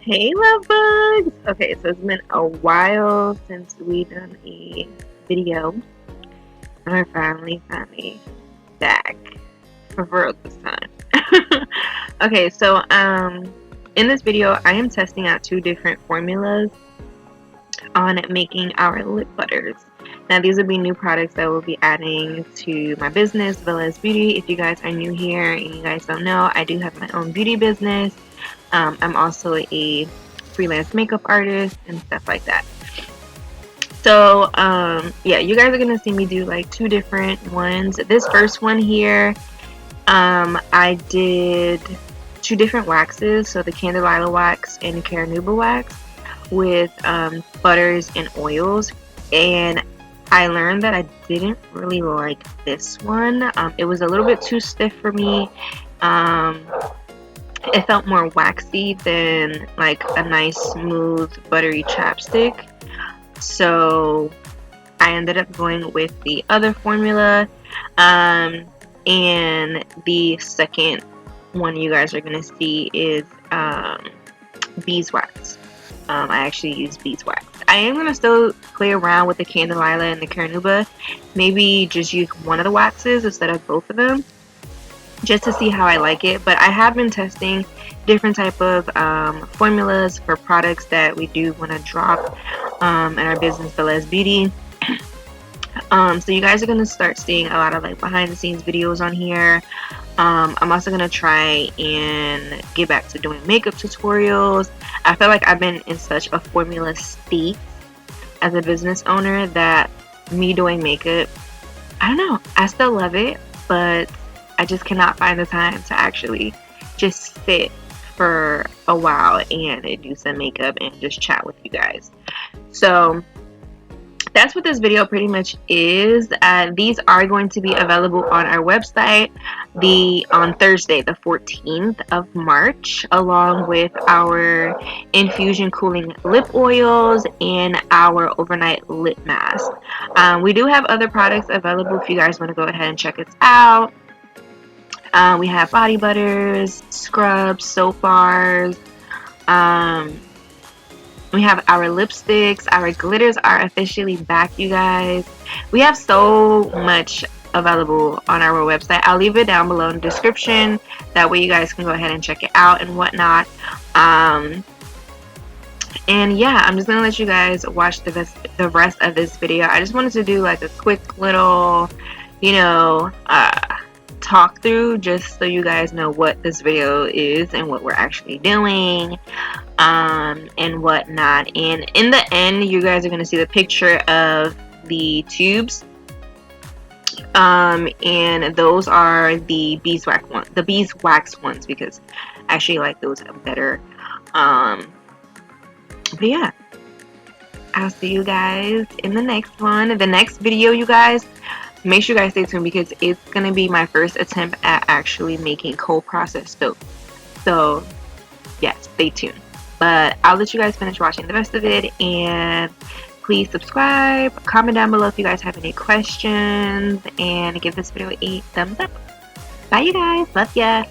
Hey, love bugs. Okay, so it's been a while since we done a video. And we're finally back for real this time. Okay, so in this video I am testing out two different formulas on making our lip butters. Now these will be new products that we'll be adding to my business, Villas Beauty. If you guys are new here and you guys don't know, I do have my own beauty business. I'm also a freelance makeup artist and stuff like that. So yeah, you guys are gonna see me do like two different ones. This first one here, I did two different waxes, so the Candelilla wax and Caranuba wax with butters and oils, and I learned that I didn't really like this one. It was a little bit too stiff for me. It felt more waxy than like a nice smooth buttery chapstick, so I ended up going with the other formula. And the second one you guys are gonna see is beeswax. I actually use beeswax. I am gonna still play around with the Candelilla and the Caranuba, maybe just use one of the waxes instead of both of them, just to see how I like it. But I have been testing different type of formulas for products that we do want to drop in our business, Villas Beauty. So you guys are going to start seeing a lot of like behind the scenes videos on here. I'm also going to try and get back to doing makeup tutorials. I feel like I've been in such a formula state as a business owner that me doing makeup, I don't know, I still love it, but I just cannot find the time to actually just sit for a while and do some makeup and just chat with you guys. So that's what this video pretty much is. These are going to be available on our website on Thursday, the 14th of March, along with our infusion cooling lip oils and our overnight lip mask. We do have other products available if you guys want to go ahead and check us out. We have body butters, scrubs, soap bars. We have our lipsticks. Our glitters are officially back, you guys. We have so much available on our website. I'll leave it down below in the description. That way you guys can go ahead and check it out and whatnot. And yeah, I'm just going to let you guys watch the rest of this video. I just wanted to do like a quick little, talk through, just so you guys know what this video is and what we're actually doing and whatnot. And in the end, you guys are going to see the picture of the tubes, and those are the beeswax ones, because I actually like those better. But yeah, I'll see you guys in the next one. The next video, you guys, make sure you guys stay tuned, because it's going to be my first attempt at actually making cold processed soap. So yeah, stay tuned. But I'll let you guys finish watching the rest of it, and please subscribe, comment down below if you guys have any questions, and give this video a thumbs up. Bye, you guys. Love ya.